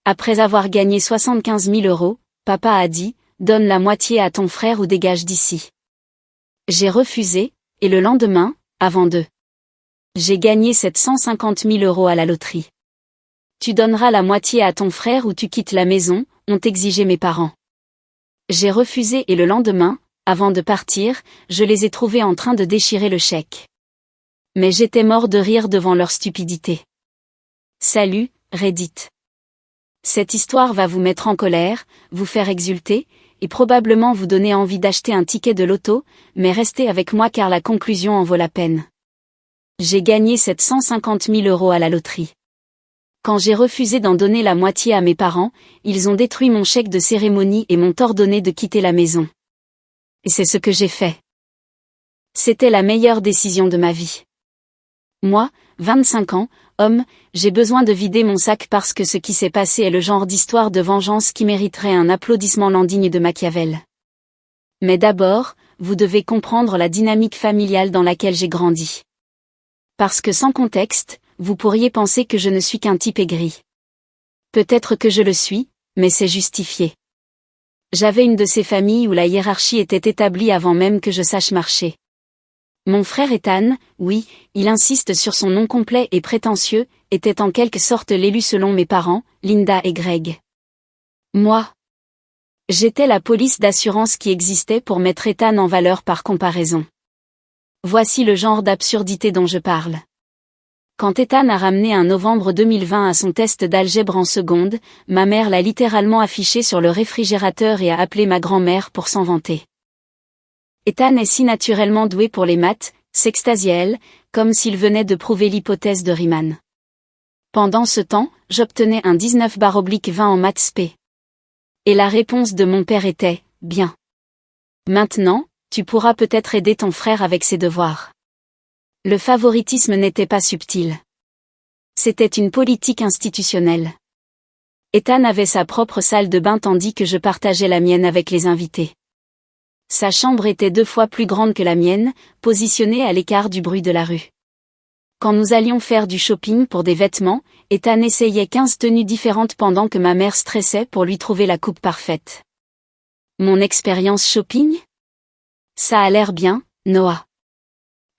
Après avoir gagné 75 000 €, papa a dit, donne la moitié à ton frère ou dégage d'ici. J'ai refusé, et le lendemain, avant deux. J'ai gagné 750 000 € à la loterie. Tu donneras la moitié à ton frère ou tu quittes la maison, ont exigé mes parents. J'ai refusé et le lendemain, avant de partir, je les ai trouvés en train de déchirer le chèque. Mais j'étais mort de rire devant leur stupidité. Salut, Reddit. Cette histoire va vous mettre en colère, vous faire exulter, et probablement vous donner envie d'acheter un ticket de loto, mais restez avec moi car la conclusion en vaut la peine. J'ai gagné 750 000 € à la loterie. Quand j'ai refusé d'en donner la moitié à mes parents, ils ont détruit mon chèque de cérémonie et m'ont ordonné de quitter la maison. Et c'est ce que j'ai fait. C'était la meilleure décision de ma vie. Moi, 25 ans, homme, j'ai besoin de vider mon sac parce que ce qui s'est passé est le genre d'histoire de vengeance qui mériterait un applaudissement l'indigne de Machiavel. Mais d'abord, vous devez comprendre la dynamique familiale dans laquelle j'ai grandi. Parce que sans contexte, vous pourriez penser que je ne suis qu'un type aigri. Peut-être que je le suis, mais c'est justifié. J'avais une de ces familles où la hiérarchie était établie avant même que je sache marcher. Mon frère Ethan, oui, il insiste sur son nom complet et prétentieux, était en quelque sorte l'élu selon mes parents, Linda et Greg. Moi, j'étais la police d'assurance qui existait pour mettre Ethan en valeur par comparaison. Voici le genre d'absurdité dont je parle. Quand Ethan a ramené un novembre 2020 à son test d'algèbre en seconde, ma mère l'a littéralement affiché sur le réfrigérateur et a appelé ma grand-mère pour s'en vanter. Ethan est si naturellement doué pour les maths, s'extasiait-elle, comme s'il venait de prouver l'hypothèse de Riemann. Pendant ce temps, j'obtenais un 19/20 en maths spé. Et la réponse de mon père était, bien. Maintenant, tu pourras peut-être aider ton frère avec ses devoirs. Le favoritisme n'était pas subtil. C'était une politique institutionnelle. Ethan avait sa propre salle de bain tandis que je partageais la mienne avec les invités. Sa chambre était 2 fois plus grande que la mienne, positionnée à l'écart du bruit de la rue. Quand nous allions faire du shopping pour des vêtements, Ethan essayait 15 tenues différentes pendant que ma mère stressait pour lui trouver la coupe parfaite. Mon expérience shopping ? Ça a l'air bien, Noah.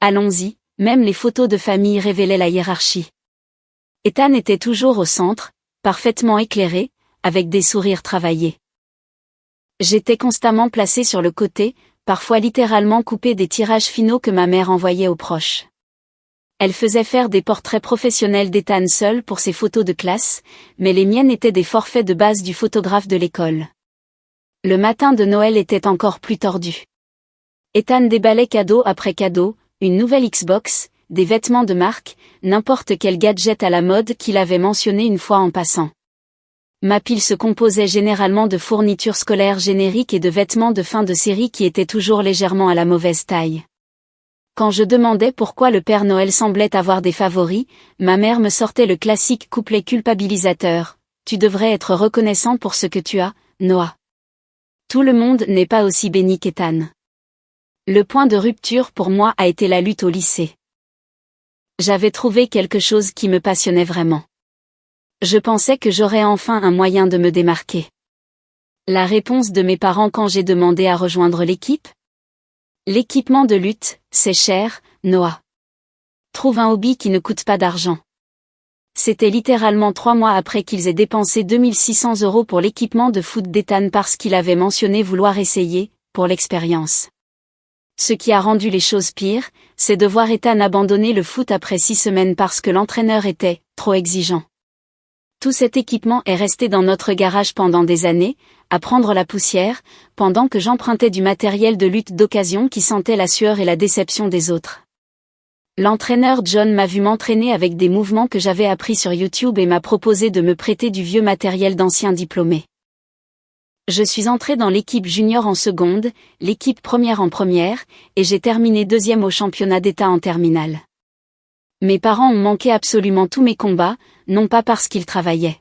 Allons-y, même les photos de famille révélaient la hiérarchie. Ethan était toujours au centre, parfaitement éclairé, avec des sourires travaillés. J'étais constamment placé sur le côté, parfois littéralement coupé des tirages finaux que ma mère envoyait aux proches. Elle faisait faire des portraits professionnels d'Ethan seul pour ses photos de classe, mais les miennes étaient des forfaits de base du photographe de l'école. Le matin de Noël était encore plus tordu. Ethan déballait cadeau après cadeau, une nouvelle Xbox, des vêtements de marque, n'importe quel gadget à la mode qu'il avait mentionné une fois en passant. Ma pile se composait généralement de fournitures scolaires génériques et de vêtements de fin de série qui étaient toujours légèrement à la mauvaise taille. Quand je demandais pourquoi le Père Noël semblait avoir des favoris, ma mère me sortait le classique couplet culpabilisateur. Tu devrais être reconnaissant pour ce que tu as, Noah. Tout le monde n'est pas aussi béni qu'Ethan. Le point de rupture pour moi a été la lutte au lycée. J'avais trouvé quelque chose qui me passionnait vraiment. Je pensais que j'aurais enfin un moyen de me démarquer. La réponse de mes parents quand j'ai demandé à rejoindre l'équipe ? L'équipement de lutte, c'est cher, Noah. Trouve un hobby qui ne coûte pas d'argent. C'était littéralement 3 mois après qu'ils aient dépensé 2600 € pour l'équipement de foot d'Ethan parce qu'il avait mentionné vouloir essayer, pour l'expérience. Ce qui a rendu les choses pires, c'est de voir Ethan abandonner le foot après 6 semaines parce que l'entraîneur était trop exigeant. Tout cet équipement est resté dans notre garage pendant des années, à prendre la poussière, pendant que j'empruntais du matériel de lutte d'occasion qui sentait la sueur et la déception des autres. L'entraîneur John m'a vu m'entraîner avec des mouvements que j'avais appris sur YouTube et m'a proposé de me prêter du vieux matériel d'anciens diplômés. Je suis entré dans l'équipe junior en seconde, l'équipe première en première, et j'ai terminé 2e au championnat d'État en terminale. Mes parents ont manqué absolument tous mes combats, non pas parce qu'ils travaillaient.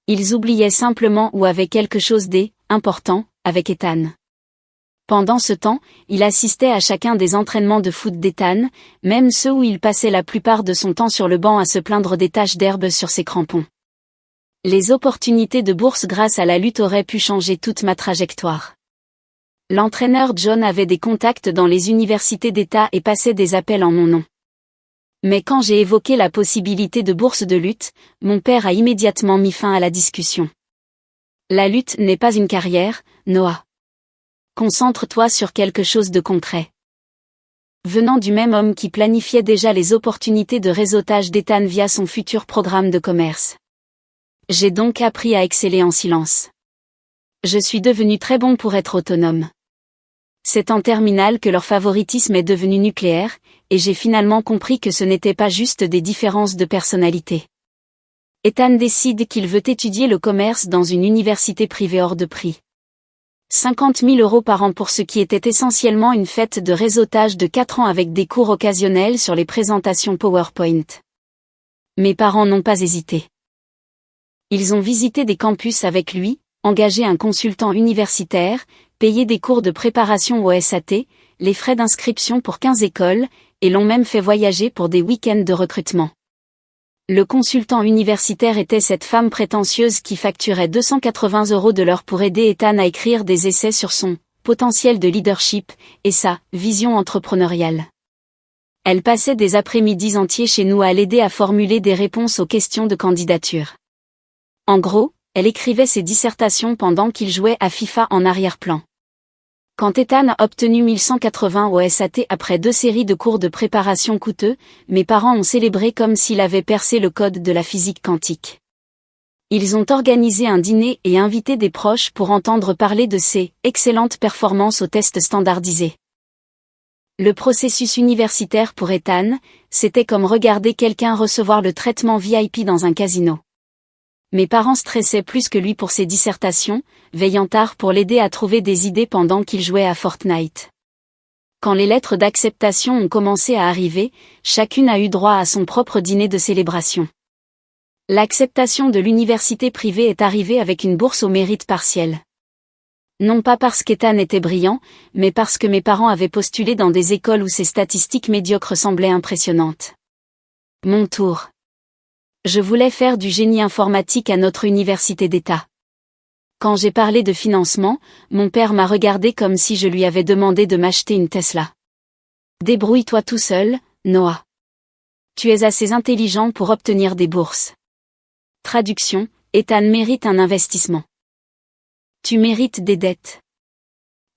Ils oubliaient simplement ou avaient quelque chose d'important avec Ethan. Pendant ce temps, il assistait à chacun des entraînements de foot d'Ethan, même ceux où il passait la plupart de son temps sur le banc à se plaindre des taches d'herbe sur ses crampons. Les opportunités de bourse grâce à la lutte auraient pu changer toute ma trajectoire. L'entraîneur John avait des contacts dans les universités d'État et passait des appels en mon nom. Mais quand j'ai évoqué la possibilité de bourse de lutte, mon père a immédiatement mis fin à la discussion. La lutte n'est pas une carrière, Noah. Concentre-toi sur quelque chose de concret. Venant du même homme qui planifiait déjà les opportunités de réseautage d'Ethan via son futur programme de commerce. J'ai donc appris à exceller en silence. Je suis devenu très bon pour être autonome. C'est en terminale que leur favoritisme est devenu nucléaire, et j'ai finalement compris que ce n'était pas juste des différences de personnalité. Ethan décide qu'il veut étudier le commerce dans une université privée hors de prix. 50 000 € par an pour ce qui était essentiellement une fête de réseautage de 4 ans avec des cours occasionnels sur les présentations PowerPoint. Mes parents n'ont pas hésité. Ils ont visité des campus avec lui, engagé un consultant universitaire, payé des cours de préparation au SAT, les frais d'inscription pour 15 écoles, et l'ont même fait voyager pour des week-ends de recrutement. Le consultant universitaire était cette femme prétentieuse qui facturait 280 € de l'heure pour aider Ethan à écrire des essais sur son potentiel de leadership et sa vision entrepreneuriale. Elle passait des après-midi entiers chez nous à l'aider à formuler des réponses aux questions de candidature. En gros, elle écrivait ses dissertations pendant qu'il jouait à FIFA en arrière-plan. Quand Ethan a obtenu 1180 au SAT après 2 séries de cours de préparation coûteux, mes parents ont célébré comme s'il avait percé le code de la physique quantique. Ils ont organisé un dîner et invité des proches pour entendre parler de ses excellentes performances aux tests standardisés. Le processus universitaire pour Ethan, c'était comme regarder quelqu'un recevoir le traitement VIP dans un casino. Mes parents stressaient plus que lui pour ses dissertations, veillant tard pour l'aider à trouver des idées pendant qu'il jouait à Fortnite. Quand les lettres d'acceptation ont commencé à arriver, chacune a eu droit à son propre dîner de célébration. L'acceptation de l'université privée est arrivée avec une bourse au mérite partiel. Non pas parce qu'Ethan était brillant, mais parce que mes parents avaient postulé dans des écoles où ses statistiques médiocres semblaient impressionnantes. Mon tour. Je voulais faire du génie informatique à notre université d'État. Quand j'ai parlé de financement, mon père m'a regardé comme si je lui avais demandé de m'acheter une Tesla. Débrouille-toi tout seul, Noah. Tu es assez intelligent pour obtenir des bourses. Traduction, Ethan mérite un investissement. Tu mérites des dettes.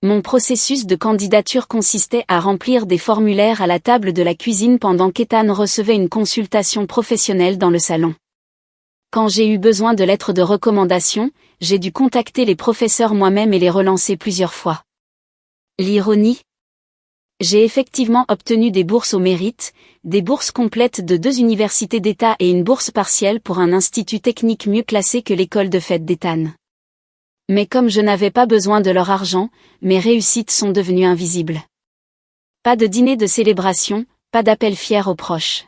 Mon processus de candidature consistait à remplir des formulaires à la table de la cuisine pendant qu'Ethan recevait une consultation professionnelle dans le salon. Quand j'ai eu besoin de lettres de recommandation, j'ai dû contacter les professeurs moi-même et les relancer plusieurs fois. L'ironie ? J'ai effectivement obtenu des bourses au mérite, des bourses complètes de 2 universités d'État et une bourse partielle pour un institut technique mieux classé que l'école de fête d'Ethan. Mais comme je n'avais pas besoin de leur argent, mes réussites sont devenues invisibles. Pas de dîner de célébration, pas d'appel fier aux proches.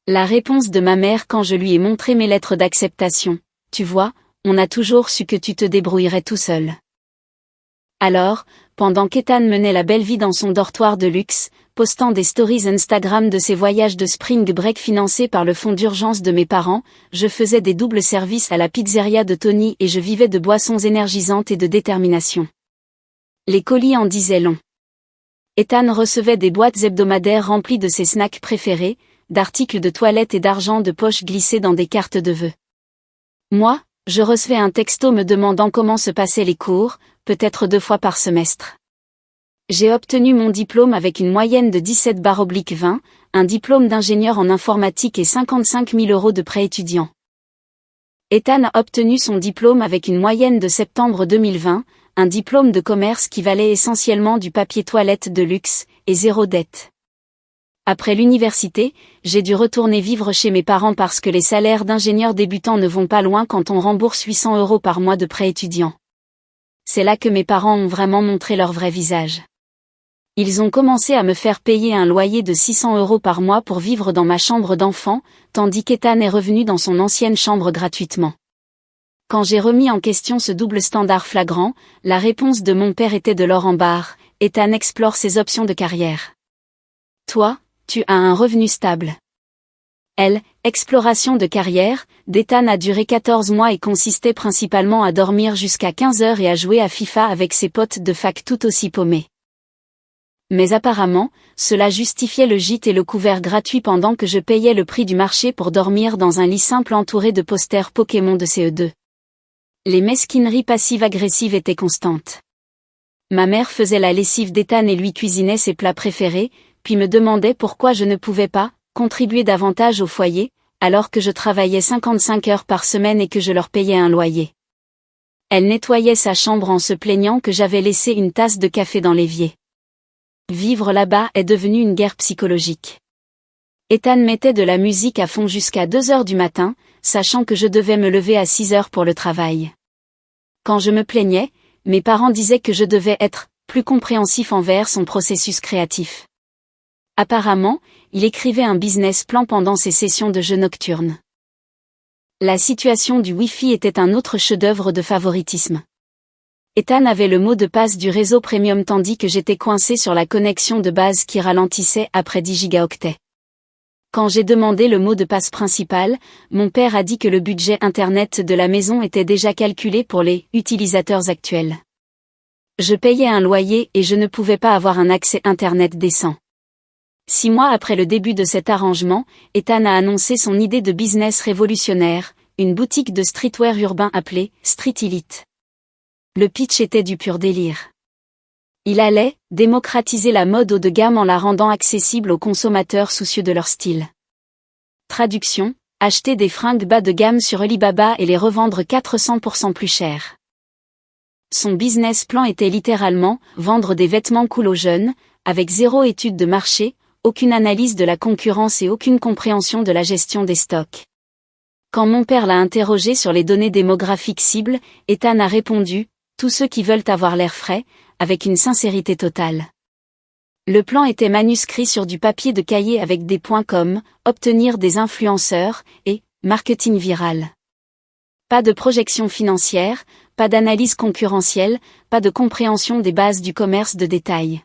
La réponse de ma mère quand je lui ai montré mes lettres d'acceptation, tu vois, on a toujours su que tu te débrouillerais tout seul. Alors, pendant qu'Ethan menait la belle vie dans son dortoir de luxe, postant des stories Instagram de ses voyages de spring break financés par le fonds d'urgence de mes parents, je faisais des doubles services à la pizzeria de Tony et je vivais de boissons énergisantes et de détermination. Les colis en disaient long. Ethan recevait des boîtes hebdomadaires remplies de ses snacks préférés, d'articles de toilette et d'argent de poche glissés dans des cartes de vœux. Moi, je recevais un texto me demandant comment se passaient les cours, peut-être 2 fois par semestre. J'ai obtenu mon diplôme avec une moyenne de 17/20, un diplôme d'ingénieur en informatique et 55 000 € de prêt étudiant. Ethan a obtenu son diplôme avec une moyenne de septembre 2020, un diplôme de commerce qui valait essentiellement du papier toilette de luxe, et 0 dette. Après l'université, j'ai dû retourner vivre chez mes parents parce que les salaires d'ingénieurs débutants ne vont pas loin quand on rembourse 800 € par mois de prêt étudiant. C'est là que mes parents ont vraiment montré leur vrai visage. Ils ont commencé à me faire payer un loyer de 600 € par mois pour vivre dans ma chambre d'enfant, tandis qu'Ethan est revenu dans son ancienne chambre gratuitement. Quand j'ai remis en question ce double standard flagrant, la réponse de mon père était de l'or en barre, Ethan explore ses options de carrière. Toi, tu as un revenu stable. Exploration de carrière, d'Ethan a duré 14 mois et consistait principalement à dormir jusqu'à 15 heures et à jouer à FIFA avec ses potes de fac tout aussi paumés. Mais apparemment, cela justifiait le gîte et le couvert gratuit pendant que je payais le prix du marché pour dormir dans un lit simple entouré de posters Pokémon de CE2. Les mesquineries passives-agressives étaient constantes. Ma mère faisait la lessive d'Ethan et lui cuisinait ses plats préférés, puis me demandait pourquoi je ne pouvais pas contribuer davantage au foyer, alors que je travaillais 55 heures par semaine et que je leur payais un loyer. Elle nettoyait sa chambre en se plaignant que j'avais laissé une tasse de café dans l'évier. Vivre là-bas est devenu une guerre psychologique. Ethan mettait de la musique à fond jusqu'à 2 heures du matin, sachant que je devais me lever à 6 heures pour le travail. Quand je me plaignais, mes parents disaient que je devais être plus compréhensif envers son processus créatif. Apparemment, il écrivait un business plan pendant ses sessions de jeux nocturnes. La situation du Wi-Fi était un autre chef-d'œuvre de favoritisme. Ethan avait le mot de passe du réseau premium tandis que j'étais coincé sur la connexion de base qui ralentissait après 10 gigaoctets. Quand j'ai demandé le mot de passe principal, mon père a dit que le budget Internet de la maison était déjà calculé pour les utilisateurs actuels. Je payais un loyer et je ne pouvais pas avoir un accès Internet décent. 6 mois après le début de cet arrangement, Ethan a annoncé son idée de business révolutionnaire, une boutique de streetwear urbain appelée Street Elite. Le pitch était du pur délire. Il allait démocratiser la mode haut de gamme en la rendant accessible aux consommateurs soucieux de leur style. Traduction, acheter des fringues bas de gamme sur Alibaba et les revendre 400% plus cher. Son business plan était littéralement vendre des vêtements cool aux jeunes, avec 0 étude de marché, aucune analyse de la concurrence et aucune compréhension de la gestion des stocks. Quand mon père l'a interrogé sur les données démographiques cibles, Ethan a répondu « Tous ceux qui veulent avoir l'air frais », avec une sincérité totale. Le plan était manuscrit sur du papier de cahier avec des points comme « obtenir des influenceurs » et « marketing viral ». Pas de projection financière, pas d'analyse concurrentielle, pas de compréhension des bases du commerce de détail.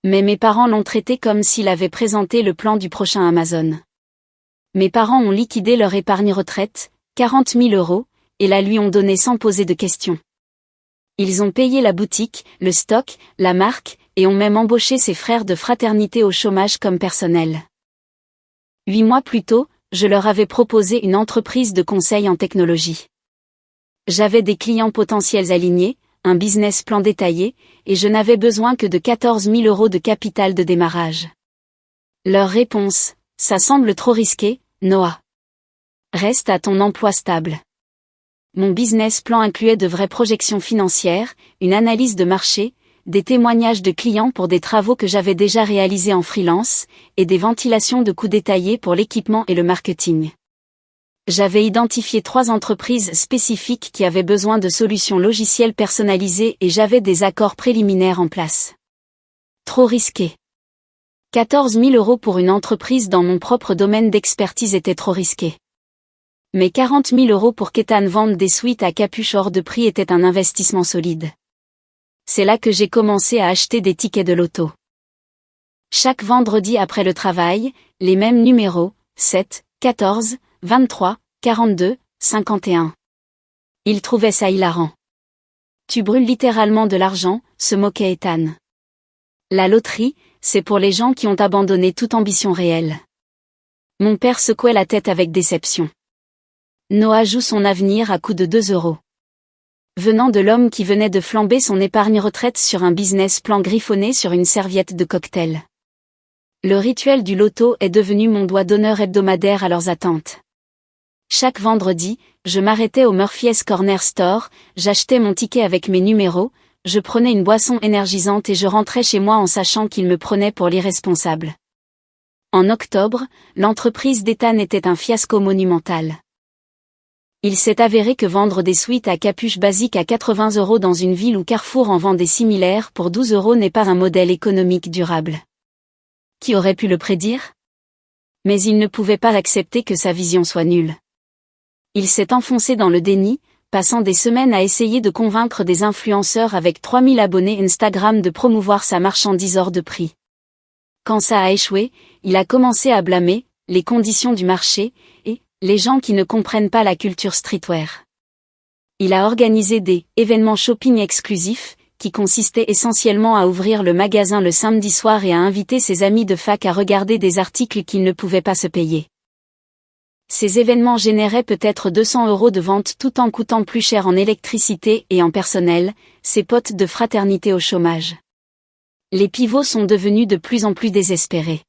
Mais mes parents l'ont traité comme s'il avait présenté le plan du prochain Amazon. Mes parents ont liquidé leur épargne retraite, 40 000 €, et la lui ont donnée sans poser de questions. Ils ont payé la boutique, le stock, la marque, et ont même embauché ses frères de fraternité au chômage comme personnel. 8 mois plus tôt, je leur avais proposé une entreprise de conseil en technologie. J'avais des clients potentiels alignés, un business plan détaillé, et je n'avais besoin que de 14 000 € de capital de démarrage. Leur réponse, ça semble trop risqué, Noah. Reste à ton emploi stable. Mon business plan incluait de vraies projections financières, une analyse de marché, des témoignages de clients pour des travaux que j'avais déjà réalisés en freelance, et des ventilations de coûts détaillés pour l'équipement et le marketing. J'avais identifié 3 entreprises spécifiques qui avaient besoin de solutions logicielles personnalisées et j'avais des accords préliminaires en place. Trop risqué. 14 000 € pour une entreprise dans mon propre domaine d'expertise était trop risqué. Mais 40 000 € pour qu'Ethan vende des suites à capuche hors de prix était un investissement solide. C'est là que j'ai commencé à acheter des tickets de loto. Chaque vendredi après le travail, les mêmes numéros, 7, 14, 23, 42, 51. Il trouvait ça hilarant. Tu brûles littéralement de l'argent, se moquait Ethan. La loterie, c'est pour les gens qui ont abandonné toute ambition réelle. Mon père secouait la tête avec déception. Noah joue son avenir à coups de 2 €. Venant de l'homme qui venait de flamber son épargne retraite sur un business plan griffonné sur une serviette de cocktail. Le rituel du loto est devenu mon doigt d'honneur hebdomadaire à leurs attentes. Chaque vendredi, je m'arrêtais au Murphy's Corner Store, j'achetais mon ticket avec mes numéros, je prenais une boisson énergisante et je rentrais chez moi en sachant qu'ils me prenaient pour l'irresponsable. En octobre, l'entreprise d'Ethan était un fiasco monumental. Il s'est avéré que vendre des suites à capuche basique à 80 € dans une ville où Carrefour en vend des similaires pour 12 € n'est pas un modèle économique durable. Qui aurait pu le prédire? Mais il ne pouvait pas accepter que sa vision soit nulle. Il s'est enfoncé dans le déni, passant des semaines à essayer de convaincre des influenceurs avec 3000 abonnés Instagram de promouvoir sa marchandise hors de prix. Quand ça a échoué, il a commencé à blâmer les conditions du marché, et les gens qui ne comprennent pas la culture streetwear. Il a organisé des événements shopping exclusifs, qui consistaient essentiellement à ouvrir le magasin le samedi soir et à inviter ses amis de fac à regarder des articles qu'ils ne pouvaient pas se payer. Ces événements généraient peut-être 200 € de vente tout en coûtant plus cher en électricité et en personnel, ses potes de fraternité au chômage. Les pivots sont devenus de plus en plus désespérés.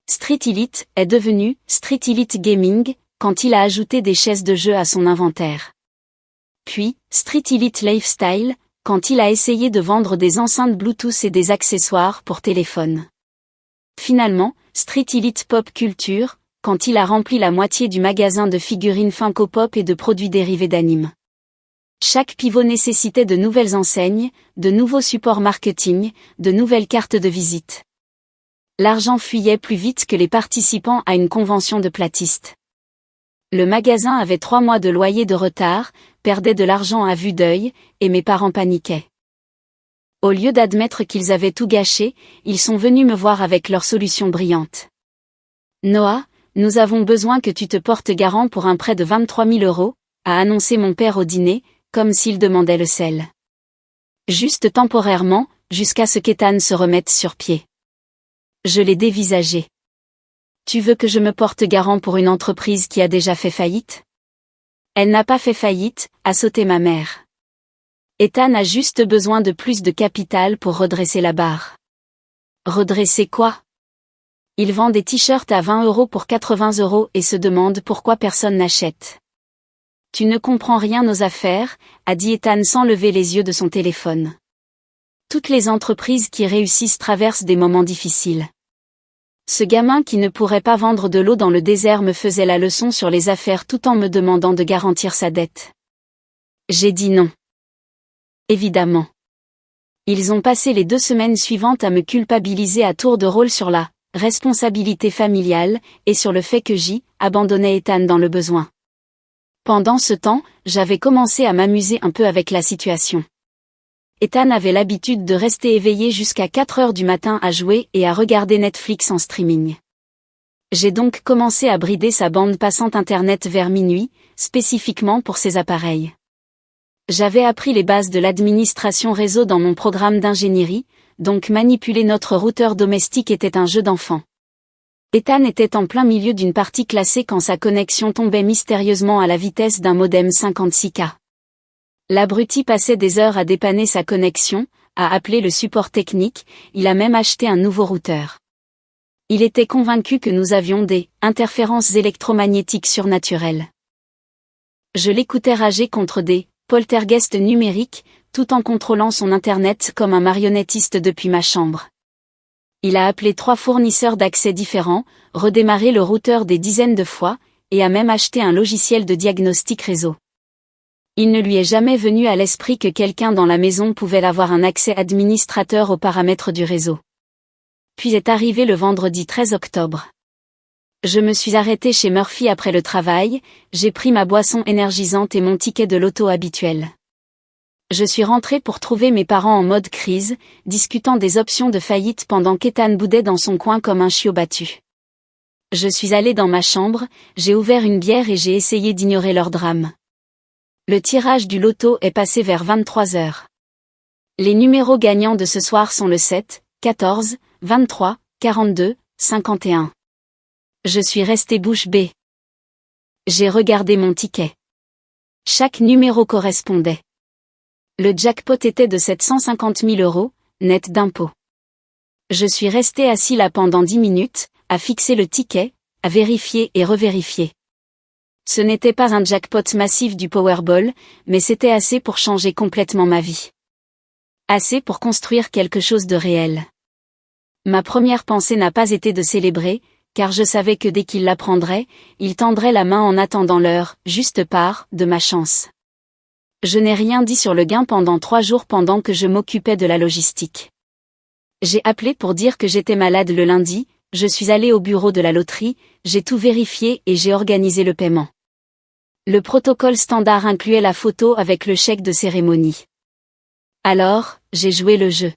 Street Elite est devenu Street Elite Gaming quand il a ajouté des chaises de jeu à son inventaire. Puis, Street Elite Lifestyle, quand il a essayé de vendre des enceintes Bluetooth et des accessoires pour téléphone. Finalement, Street Elite Pop Culture, quand il a rempli la moitié du magasin de figurines Funko Pop et de produits dérivés d'anime. Chaque pivot nécessitait de nouvelles enseignes, de nouveaux supports marketing, de nouvelles cartes de visite. L'argent fuyait plus vite que les participants à une convention de platistes. Le magasin avait 3 mois de loyer de retard, perdait de l'argent à vue d'œil, et mes parents paniquaient. Au lieu d'admettre qu'ils avaient tout gâché, ils sont venus me voir avec leur solution brillante. Noah, nous avons besoin que tu te portes garant pour un prêt de 23 000 €, a annoncé mon père au dîner, comme s'il demandait le sel. Juste temporairement, jusqu'à ce qu'Ethan se remette sur pied. Je l'ai dévisagé. Tu veux que je me porte garant pour une entreprise qui a déjà fait faillite? Elle n'a pas fait faillite, a sauté ma mère. Ethan a juste besoin de plus de capital pour redresser la barre. Redresser quoi? Il vend des t-shirts à 20 € pour 80 € et se demande pourquoi personne n'achète. Tu ne comprends rien aux affaires, a dit Ethan sans lever les yeux de son téléphone. Toutes les entreprises qui réussissent traversent des moments difficiles. Ce gamin qui ne pourrait pas vendre de l'eau dans le désert me faisait la leçon sur les affaires tout en me demandant de garantir sa dette. J'ai dit non. Évidemment. Ils ont passé les 2 semaines suivantes à me culpabiliser à tour de rôle sur la responsabilité familiale et sur le fait que j'y abandonnais Ethan dans le besoin. Pendant ce temps, j'avais commencé à m'amuser un peu avec la situation. Ethan avait l'habitude de rester éveillé jusqu'à 4 heures du matin à jouer et à regarder Netflix en streaming. J'ai donc commencé à brider sa bande passante internet vers minuit, spécifiquement pour ses appareils. J'avais appris les bases de l'administration réseau dans mon programme d'ingénierie, donc manipuler notre routeur domestique était un jeu d'enfant. Ethan était en plein milieu d'une partie classée quand sa connexion tombait mystérieusement à la vitesse d'un modem 56K. L'abruti passait des heures à dépanner sa connexion, à appeler le support technique, il a même acheté un nouveau routeur. Il était convaincu que nous avions des interférences électromagnétiques surnaturelles. Je l'écoutais rager contre des poltergeists numériques, tout en contrôlant son internet comme un marionnettiste depuis ma chambre. Il a appelé 3 fournisseurs d'accès différents, redémarré le routeur des dizaines de fois, et a même acheté un logiciel de diagnostic réseau. Il ne lui est jamais venu à l'esprit que quelqu'un dans la maison pouvait avoir un accès administrateur aux paramètres du réseau. Puis est arrivé le vendredi 13 octobre. Je me suis arrêté chez Murphy après le travail, j'ai pris ma boisson énergisante et mon ticket de loto habituel. Je suis rentré pour trouver mes parents en mode crise, discutant des options de faillite pendant qu'Ethan boudait dans son coin comme un chiot battu. Je suis allé dans ma chambre, j'ai ouvert une bière et j'ai essayé d'ignorer leur drame. Le tirage du loto est passé vers 23 heures. Les numéros gagnants de ce soir sont le 7, 14, 23, 42, 51. Je suis resté bouche bée. J'ai regardé mon ticket. Chaque numéro correspondait. Le jackpot était de 750 000 €, net d'impôts. Je suis resté assis là pendant 10 minutes, à fixer le ticket, à vérifier et revérifier. Ce n'était pas un jackpot massif du Powerball, mais c'était assez pour changer complètement ma vie. Assez pour construire quelque chose de réel. Ma première pensée n'a pas été de célébrer, car je savais que dès qu'il l'apprendrait, il tendrait la main en attendant l'heure, juste part, de ma chance. Je n'ai rien dit sur le gain pendant 3 jours pendant que je m'occupais de la logistique. J'ai appelé pour dire que j'étais malade le lundi, je suis allé au bureau de la loterie, j'ai tout vérifié et j'ai organisé le paiement. Le protocole standard incluait la photo avec le chèque de cérémonie. Alors, j'ai joué le jeu.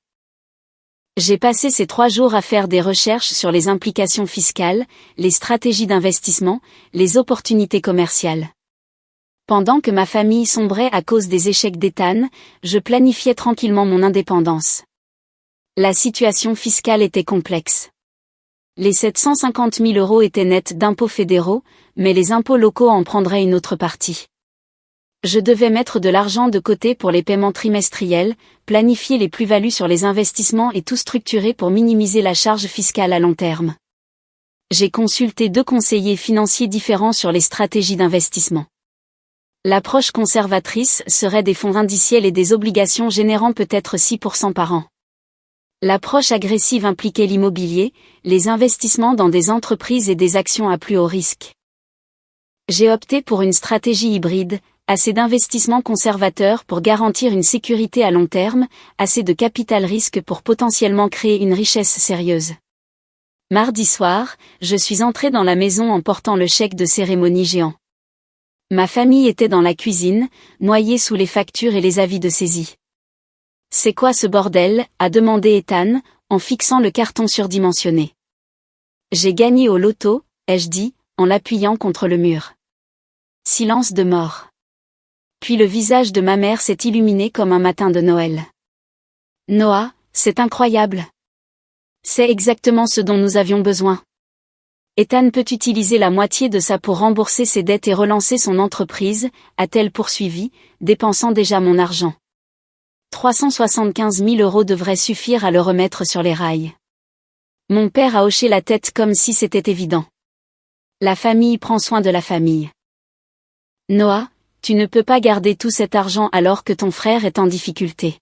J'ai passé ces 3 jours à faire des recherches sur les implications fiscales, les stratégies d'investissement, les opportunités commerciales. Pendant que ma famille sombrait à cause des échecs d'Ethan, je planifiais tranquillement mon indépendance. La situation fiscale était complexe. Les 750 000 € étaient nets d'impôts fédéraux, mais les impôts locaux en prendraient une autre partie. Je devais mettre de l'argent de côté pour les paiements trimestriels, planifier les plus-values sur les investissements et tout structurer pour minimiser la charge fiscale à long terme. J'ai consulté 2 conseillers financiers différents sur les stratégies d'investissement. L'approche conservatrice serait des fonds indiciels et des obligations générant peut-être 6% par an. L'approche agressive impliquait l'immobilier, les investissements dans des entreprises et des actions à plus haut risque. J'ai opté pour une stratégie hybride, assez d'investissements conservateurs pour garantir une sécurité à long terme, assez de capital risque pour potentiellement créer une richesse sérieuse. Mardi soir, je suis entré dans la maison en portant le chèque de cérémonie géant. Ma famille était dans la cuisine, noyée sous les factures et les avis de saisie. « C'est quoi ce bordel ?» a demandé Ethan, en fixant le carton surdimensionné. « J'ai gagné au loto », ai-je dit, en l'appuyant contre le mur. Silence de mort. Puis le visage de ma mère s'est illuminé comme un matin de Noël. « Noah, c'est incroyable. C'est exactement ce dont nous avions besoin. Ethan peut utiliser la moitié de ça pour rembourser ses dettes et relancer son entreprise, a-t-elle poursuivi, dépensant déjà mon argent. 375 000 € devraient suffire à le remettre sur les rails. » Mon père a hoché la tête comme si c'était évident. La famille prend soin de la famille. Noah, tu ne peux pas garder tout cet argent alors que ton frère est en difficulté.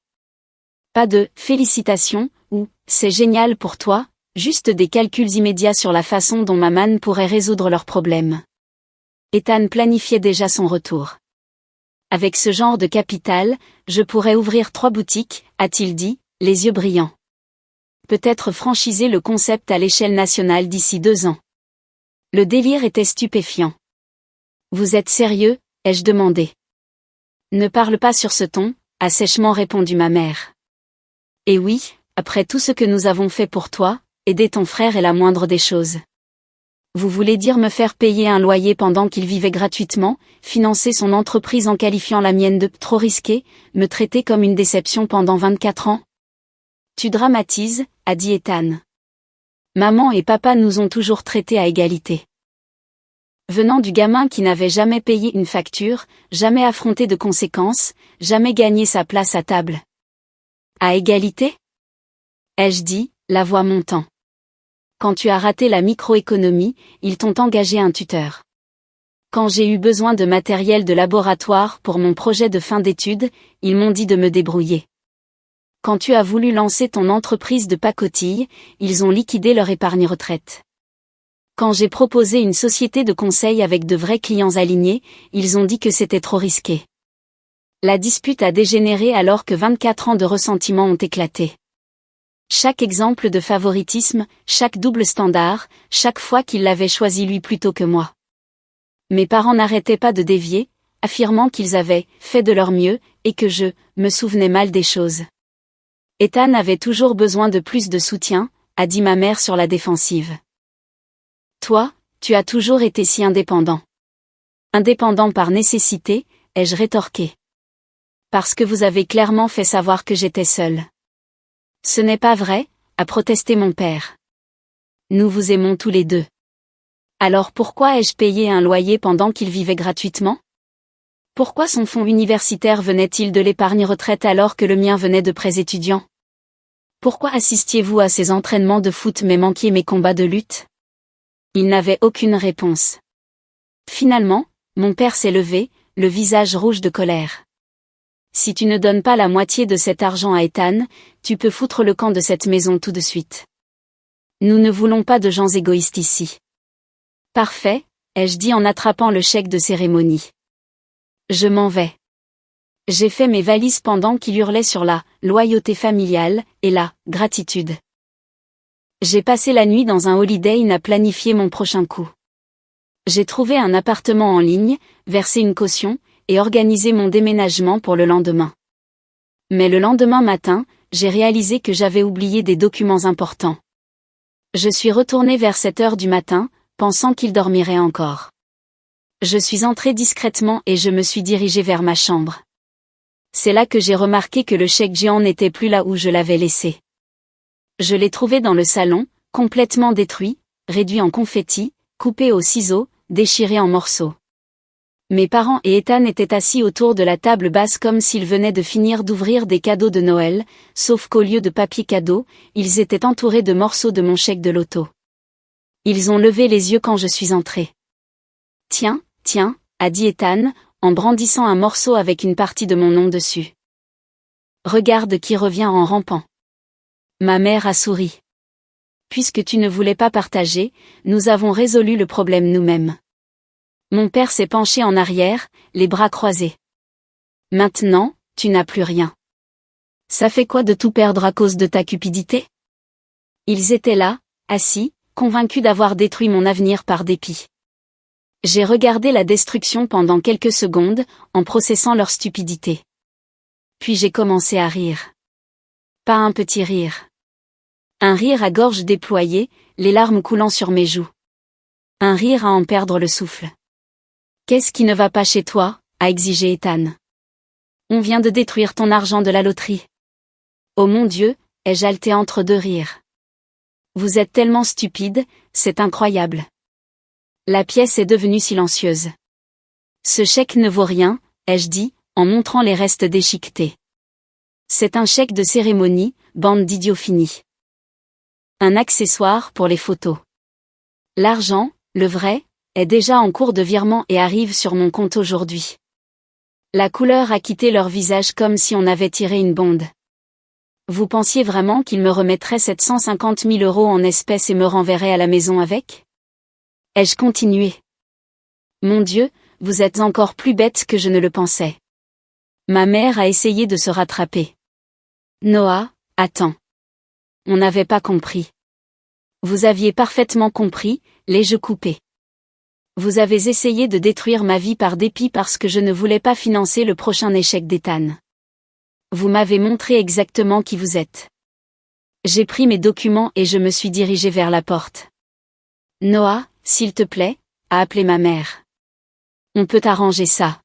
Pas de « félicitations » ou « c'est génial pour toi », juste des calculs immédiats sur la façon dont maman pourrait résoudre leurs problèmes. Ethan planifiait déjà son retour. Avec ce genre de capital, je pourrais ouvrir 3 boutiques, a-t-il dit, les yeux brillants. Peut-être franchiser le concept à l'échelle nationale d'ici 2 ans. Le délire était stupéfiant. « Vous êtes sérieux ?» ai-je demandé. « Ne parle pas sur ce ton », a sèchement répondu ma mère. « Et oui, après tout ce que nous avons fait pour toi, aider ton frère est la moindre des choses. Vous voulez dire me faire payer un loyer pendant qu'il vivait gratuitement, financer son entreprise en qualifiant la mienne de trop risquée, me traiter comme une déception pendant 24 ans ? Tu dramatises, a dit Ethan. Maman et papa nous ont toujours traités à égalité. Venant du gamin qui n'avait jamais payé une facture, jamais affronté de conséquences, jamais gagné sa place à table. À égalité ? Ai-je dit, la voix montant. Quand tu as raté la microéconomie, ils t'ont engagé un tuteur. Quand j'ai eu besoin de matériel de laboratoire pour mon projet de fin d'études, ils m'ont dit de me débrouiller. Quand tu as voulu lancer ton entreprise de pacotille, ils ont liquidé leur épargne retraite. Quand j'ai proposé une société de conseil avec de vrais clients alignés, ils ont dit que c'était trop risqué. La dispute a dégénéré alors que 24 ans de ressentiment ont éclaté. Chaque exemple de favoritisme, chaque double standard, chaque fois qu'il l'avait choisi lui plutôt que moi. Mes parents n'arrêtaient pas de dévier, affirmant qu'ils avaient fait de leur mieux, et que je me souvenais mal des choses. Ethan avait toujours besoin de plus de soutien, a dit ma mère sur la défensive. Toi, tu as toujours été si indépendant. Indépendant par nécessité, ai-je rétorqué. Parce que vous avez clairement fait savoir que j'étais seule. Ce n'est pas vrai, a protesté mon père. Nous vous aimons tous les deux. Alors pourquoi ai-je payé un loyer pendant qu'il vivait gratuitement ? Pourquoi son fonds universitaire venait-il de l'épargne retraite alors que le mien venait de prêts étudiants ? Pourquoi assistiez-vous à ces entraînements de foot mais manquiez mes combats de lutte ? Il n'avait aucune réponse. Finalement, mon père s'est levé, le visage rouge de colère. Si tu ne donnes pas la moitié de cet argent à Ethan, tu peux foutre le camp de cette maison tout de suite. Nous ne voulons pas de gens égoïstes ici. Parfait, ai-je dit en attrapant le chèque de cérémonie. Je m'en vais. J'ai fait mes valises pendant qu'il hurlait sur la loyauté familiale et la gratitude. J'ai passé la nuit dans un Holiday Inn à planifier mon prochain coup. J'ai trouvé un appartement en ligne, versé une caution, et organisé mon déménagement pour le lendemain. Mais le lendemain matin, j'ai réalisé que j'avais oublié des documents importants. Je suis retourné vers 7 heures du matin, pensant qu'il dormirait encore. Je suis entré discrètement et je me suis dirigé vers ma chambre. C'est là que j'ai remarqué que le chèque géant n'était plus là où je l'avais laissé. Je l'ai trouvé dans le salon, complètement détruit, réduit en confettis, coupé au ciseau, déchiré en morceaux. Mes parents et Ethan étaient assis autour de la table basse comme s'ils venaient de finir d'ouvrir des cadeaux de Noël, sauf qu'au lieu de papier cadeau, ils étaient entourés de morceaux de mon chèque de loto. Ils ont levé les yeux quand je suis entré. « Tiens, tiens », a dit Ethan, en brandissant un morceau avec une partie de mon nom dessus. « Regarde qui revient en rampant. » Ma mère a souri. « Puisque tu ne voulais pas partager, nous avons résolu le problème nous-mêmes. » Mon père s'est penché en arrière, les bras croisés. « Maintenant, tu n'as plus rien. Ça fait quoi de tout perdre à cause de ta cupidité ? » Ils étaient là, assis, convaincus d'avoir détruit mon avenir par dépit. J'ai regardé la destruction pendant quelques secondes, en processant leur stupidité. Puis j'ai commencé à rire. Pas un petit rire. Un rire à gorge déployée, les larmes coulant sur mes joues. Un rire à en perdre le souffle. « Qu'est-ce qui ne va pas chez toi ?» a exigé Ethan. « On vient de détruire ton argent de la loterie. » « Oh mon Dieu !» ai-je haleté entre deux rires. « Vous êtes tellement stupide, c'est incroyable. » La pièce est devenue silencieuse. « Ce chèque ne vaut rien, ai-je dit, en montrant les restes déchiquetés. C'est un chèque de cérémonie, bande d'idiots finis. Un accessoire pour les photos. L'argent, le vrai, est déjà en cours de virement et arrive sur mon compte aujourd'hui. » La couleur a quitté leur visage comme si on avait tiré une bonde. « Vous pensiez vraiment qu'ils me remettraient 750 000 € en espèces et me renverraient à la maison avec ? » Ai-je continué. « Mon Dieu, vous êtes encore plus bête que je ne le pensais. » Ma mère a essayé de se rattraper. « Noah, attends. On n'avait pas compris. » « Vous aviez parfaitement compris, l'ai-je coupé. Vous avez essayé de détruire ma vie par dépit parce que je ne voulais pas financer le prochain échec d'Ethan. Vous m'avez montré exactement qui vous êtes. » J'ai pris mes documents et je me suis dirigé vers la porte. « Noah, s'il te plaît, » a appelé ma mère. « On peut arranger ça. »«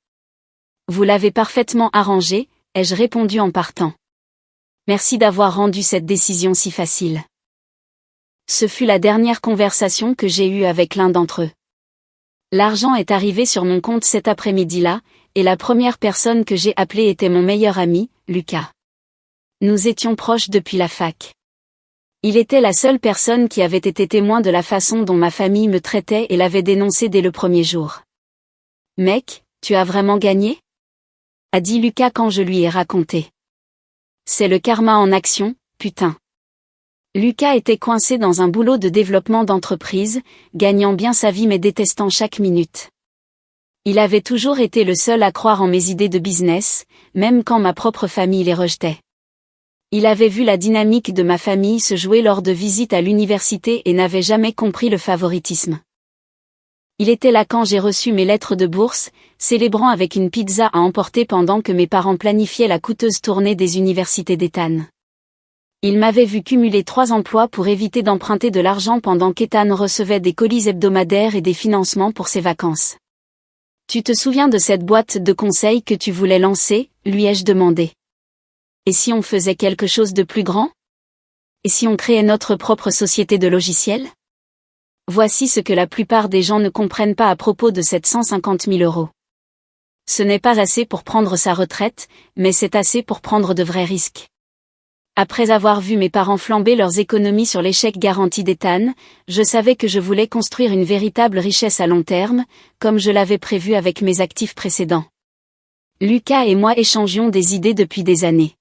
Vous l'avez parfaitement arrangé, » ai-je répondu en partant. « Merci d'avoir rendu cette décision si facile. » Ce fut la dernière conversation que j'ai eue avec l'un d'entre eux. L'argent est arrivé sur mon compte cet après-midi-là, et la première personne que j'ai appelée était mon meilleur ami, Lucas. Nous étions proches depuis la fac. Il était la seule personne qui avait été témoin de la façon dont ma famille me traitait et l'avait dénoncé dès le premier jour. « Mec, tu as vraiment gagné ?» a dit Lucas quand je lui ai raconté. « C'est le karma en action, putain. » Lucas était coincé dans un boulot de développement d'entreprise, gagnant bien sa vie mais détestant chaque minute. Il avait toujours été le seul à croire en mes idées de business, même quand ma propre famille les rejetait. Il avait vu la dynamique de ma famille se jouer lors de visites à l'université et n'avait jamais compris le favoritisme. Il était là quand j'ai reçu mes lettres de bourse, célébrant avec une pizza à emporter pendant que mes parents planifiaient la coûteuse tournée des universités d'Ethan. Il m'avait vu cumuler 3 emplois pour éviter d'emprunter de l'argent pendant qu'Ethan recevait des colis hebdomadaires et des financements pour ses vacances. « Tu te souviens de cette boîte de conseils que tu voulais lancer ?» lui ai-je demandé. « Et si on faisait quelque chose de plus grand ? Et si on créait notre propre société de logiciels ? » Voici ce que la plupart des gens ne comprennent pas à propos de 750 000 €. Ce n'est pas assez pour prendre sa retraite, mais c'est assez pour prendre de vrais risques. Après avoir vu mes parents flamber leurs économies sur l'échec garanti d'Ethan, je savais que je voulais construire une véritable richesse à long terme, comme je l'avais prévu avec mes actifs précédents. Lucas et moi échangions des idées depuis des années.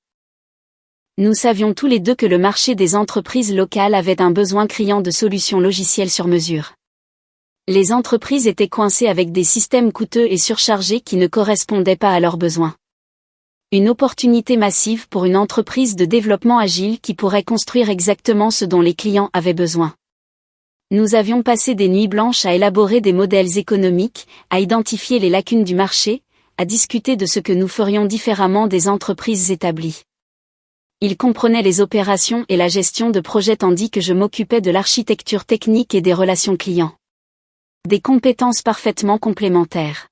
Nous savions tous les deux que le marché des entreprises locales avait un besoin criant de solutions logicielles sur mesure. Les entreprises étaient coincées avec des systèmes coûteux et surchargés qui ne correspondaient pas à leurs besoins. Une opportunité massive pour une entreprise de développement agile qui pourrait construire exactement ce dont les clients avaient besoin. Nous avions passé des nuits blanches à élaborer des modèles économiques, à identifier les lacunes du marché, à discuter de ce que nous ferions différemment des entreprises établies. Il comprenait les opérations et la gestion de projets tandis que je m'occupais de l'architecture technique et des relations clients. Des compétences parfaitement complémentaires.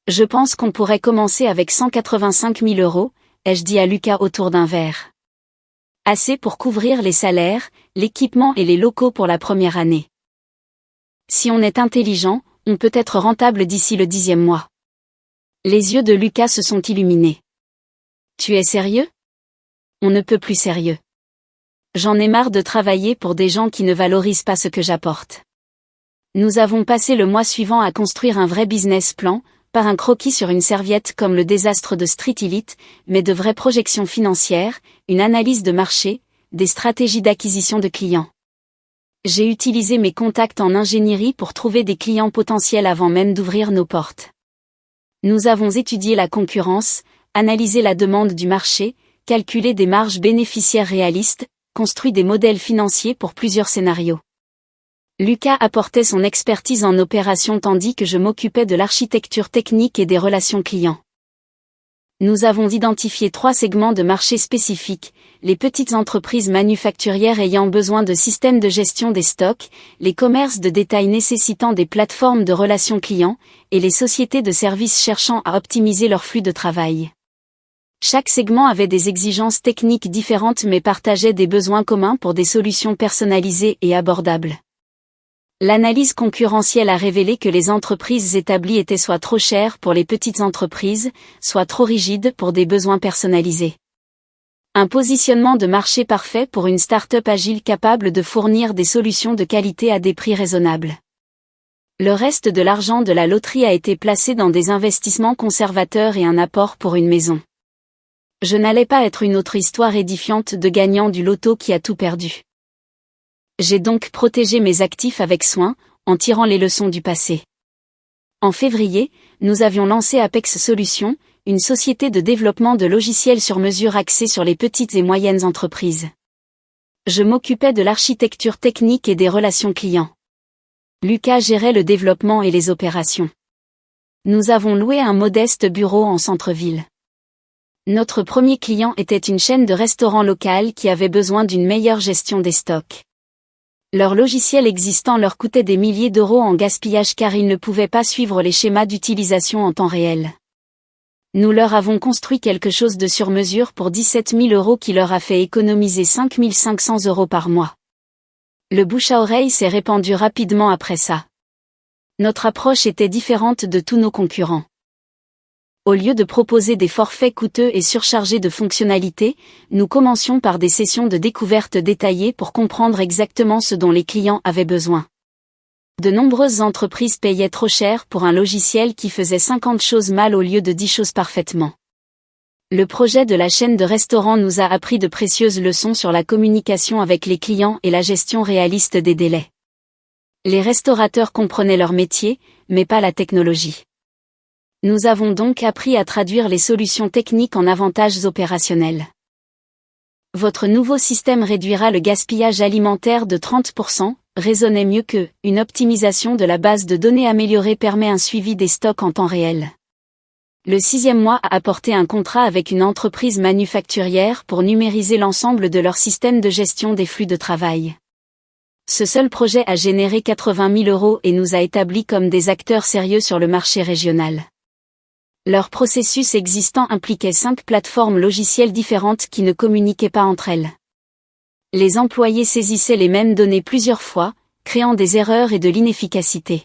Je pense qu'on pourrait commencer avec 185 000 €, ai-je dit à Lucas autour d'un verre. Assez pour couvrir les salaires, l'équipement et les locaux pour la première année. Si on est intelligent, on peut être rentable d'ici le 10e mois. Les yeux de Lucas se sont illuminés. Tu es sérieux? On ne peut plus sérieux. J'en ai marre de travailler pour des gens qui ne valorisent pas ce que j'apporte. Nous avons passé le mois suivant à construire un vrai business plan, pas un croquis sur une serviette comme le désastre de Street Elite, mais de vraies projections financières, une analyse de marché, des stratégies d'acquisition de clients. J'ai utilisé mes contacts en ingénierie pour trouver des clients potentiels avant même d'ouvrir nos portes. Nous avons étudié la concurrence, analysé la demande du marché, calculé des marges bénéficiaires réalistes, construit des modèles financiers pour plusieurs scénarios. Lucas apportait son expertise en opération tandis que je m'occupais de l'architecture technique et des relations clients. Nous avons identifié 3 segments de marché spécifiques, les petites entreprises manufacturières ayant besoin de systèmes de gestion des stocks, les commerces de détail nécessitant des plateformes de relations clients, et les sociétés de services cherchant à optimiser leur flux de travail. Chaque segment avait des exigences techniques différentes mais partageait des besoins communs pour des solutions personnalisées et abordables. L'analyse concurrentielle a révélé que les entreprises établies étaient soit trop chères pour les petites entreprises, soit trop rigides pour des besoins personnalisés. Un positionnement de marché parfait pour une start-up agile capable de fournir des solutions de qualité à des prix raisonnables. Le reste de l'argent de la loterie a été placé dans des investissements conservateurs et un apport pour une maison. Je n'allais pas être une autre histoire édifiante de gagnant du loto qui a tout perdu. J'ai donc protégé mes actifs avec soin, en tirant les leçons du passé. En février, nous avions lancé Apex Solutions, une société de développement de logiciels sur mesure axée sur les petites et moyennes entreprises. Je m'occupais de l'architecture technique et des relations clients. Lucas gérait le développement et les opérations. Nous avons loué un modeste bureau en centre-ville. Notre premier client était une chaîne de restaurants locale qui avait besoin d'une meilleure gestion des stocks. Leur logiciel existant leur coûtait des milliers d'euros en gaspillage car ils ne pouvaient pas suivre les schémas d'utilisation en temps réel. Nous leur avons construit quelque chose de sur mesure pour 17 000 € qui leur a fait économiser 5 500 € par mois. Le bouche à oreille s'est répandu rapidement après ça. Notre approche était différente de tous nos concurrents. Au lieu de proposer des forfaits coûteux et surchargés de fonctionnalités, nous commencions par des sessions de découverte détaillées pour comprendre exactement ce dont les clients avaient besoin. De nombreuses entreprises payaient trop cher pour un logiciel qui faisait 50 choses mal au lieu de 10 choses parfaitement. Le projet de la chaîne de restaurants nous a appris de précieuses leçons sur la communication avec les clients et la gestion réaliste des délais. Les restaurateurs comprenaient leur métier, mais pas la technologie. Nous avons donc appris à traduire les solutions techniques en avantages opérationnels. Votre nouveau système réduira le gaspillage alimentaire de 30%, raisonnait mieux que, une optimisation de la base de données améliorée permet un suivi des stocks en temps réel. Le 6e mois a apporté un contrat avec une entreprise manufacturière pour numériser l'ensemble de leur système de gestion des flux de travail. Ce seul projet a généré 80 000 € et nous a établis comme des acteurs sérieux sur le marché régional. Leur processus existant impliquait 5 plateformes logicielles différentes qui ne communiquaient pas entre elles. Les employés saisissaient les mêmes données plusieurs fois, créant des erreurs et de l'inefficacité.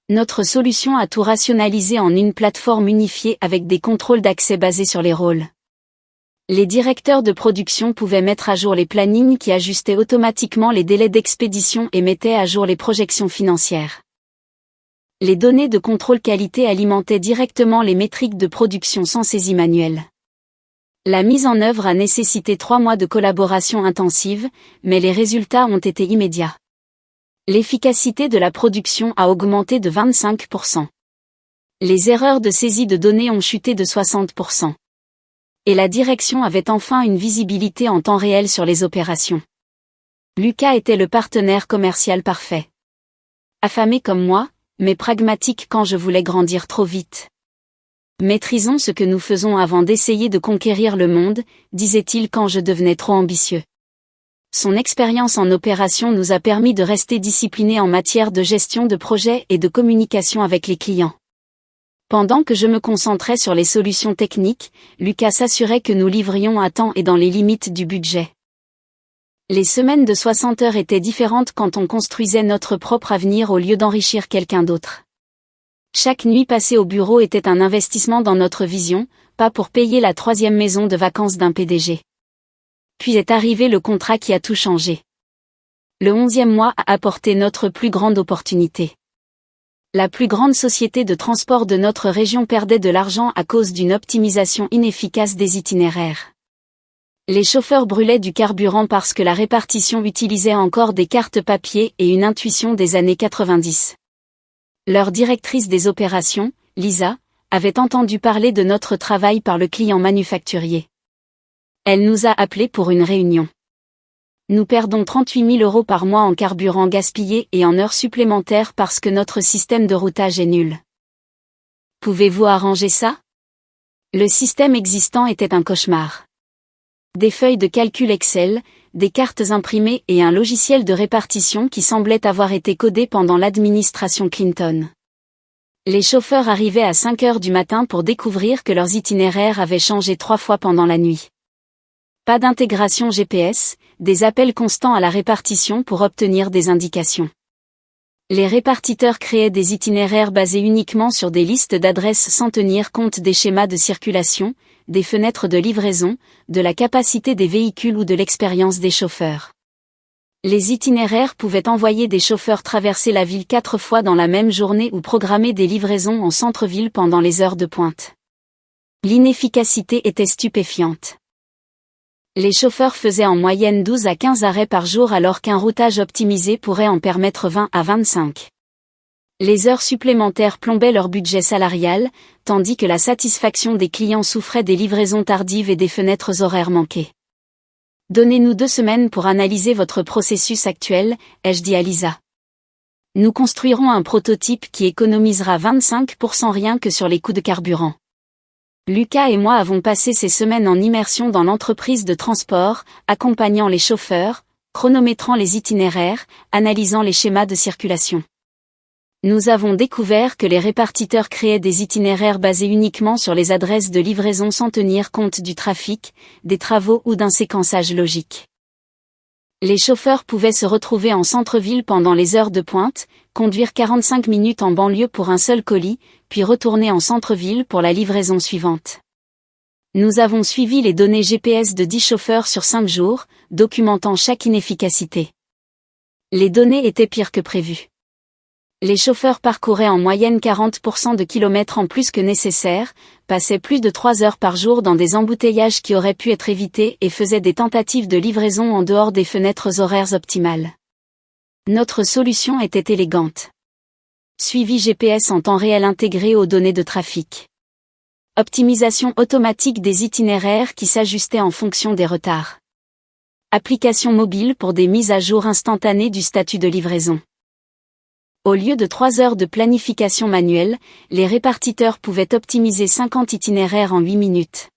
Notre solution a tout rationalisé en une plateforme unifiée avec des contrôles d'accès basés sur les rôles. Les directeurs de production pouvaient mettre à jour les plannings qui ajustaient automatiquement les délais d'expédition et mettaient à jour les projections financières. Les données de contrôle qualité alimentaient directement les métriques de production sans saisie manuelle. La mise en œuvre a nécessité 3 mois de collaboration intensive, mais les résultats ont été immédiats. L'efficacité de la production a augmenté de 25%. Les erreurs de saisie de données ont chuté de 60%. Et la direction avait enfin une visibilité en temps réel sur les opérations. Lucas était le partenaire commercial parfait. Affamé comme moi, mais pragmatique quand je voulais grandir trop vite. Maîtrisons ce que nous faisons avant d'essayer de conquérir le monde, disait-il quand je devenais trop ambitieux. Son expérience en opération nous a permis de rester disciplinés en matière de gestion de projet et de communication avec les clients. Pendant que je me concentrais sur les solutions techniques, Lucas s'assurait que nous livrions à temps et dans les limites du budget. Les semaines de 60 heures étaient différentes quand on construisait notre propre avenir au lieu d'enrichir quelqu'un d'autre. Chaque nuit passée au bureau était un investissement dans notre vision, pas pour payer la 3e maison de vacances d'un PDG. Puis est arrivé le contrat qui a tout changé. Le 11e mois a apporté notre plus grande opportunité. La plus grande société de transport de notre région perdait de l'argent à cause d'une optimisation inefficace des itinéraires. Les chauffeurs brûlaient du carburant parce que la répartition utilisait encore des cartes papier et une intuition des années 90. Leur directrice des opérations, Lisa, avait entendu parler de notre travail par le client manufacturier. Elle nous a appelés pour une réunion. Nous perdons 38 000 € par mois en carburant gaspillé et en heures supplémentaires parce que notre système de routage est nul. Pouvez-vous arranger ça? Le système existant était un cauchemar. Des feuilles de calcul Excel, des cartes imprimées et un logiciel de répartition qui semblait avoir été codé pendant l'administration Clinton. Les chauffeurs arrivaient à 5 heures du matin pour découvrir que leurs itinéraires avaient changé 3 fois pendant la nuit. Pas d'intégration GPS, des appels constants à la répartition pour obtenir des indications. Les répartiteurs créaient des itinéraires basés uniquement sur des listes d'adresses sans tenir compte des schémas de circulation, des fenêtres de livraison, de la capacité des véhicules ou de l'expérience des chauffeurs. Les itinéraires pouvaient envoyer des chauffeurs traverser la ville 4 fois dans la même journée ou programmer des livraisons en centre-ville pendant les heures de pointe. L'inefficacité était stupéfiante. Les chauffeurs faisaient en moyenne 12 à 15 arrêts par jour alors qu'un routage optimisé pourrait en permettre 20 à 25. Les heures supplémentaires plombaient leur budget salarial, tandis que la satisfaction des clients souffrait des livraisons tardives et des fenêtres horaires manquées. Donnez-nous 2 semaines pour analyser votre processus actuel, ai-je dit à Lisa. Nous construirons un prototype qui économisera 25% rien que sur les coûts de carburant. Lucas et moi avons passé ces semaines en immersion dans l'entreprise de transport, accompagnant les chauffeurs, chronométrant les itinéraires, analysant les schémas de circulation. Nous avons découvert que les répartiteurs créaient des itinéraires basés uniquement sur les adresses de livraison sans tenir compte du trafic, des travaux ou d'un séquençage logique. Les chauffeurs pouvaient se retrouver en centre-ville pendant les heures de pointe, conduire 45 minutes en banlieue pour un seul colis, puis retourner en centre-ville pour la livraison suivante. Nous avons suivi les données GPS de 10 chauffeurs sur 5 jours, documentant chaque inefficacité. Les données étaient pires que prévu. Les chauffeurs parcouraient en moyenne 40% de kilomètres en plus que nécessaire, passaient plus de 3 heures par jour dans des embouteillages qui auraient pu être évités et faisaient des tentatives de livraison en dehors des fenêtres horaires optimales. Notre solution était élégante. Suivi GPS en temps réel intégré aux données de trafic. Optimisation automatique des itinéraires qui s'ajustaient en fonction des retards. Application mobile pour des mises à jour instantanées du statut de livraison. Au lieu de 3 heures de planification manuelle, les répartiteurs pouvaient optimiser 50 itinéraires en 8 minutes.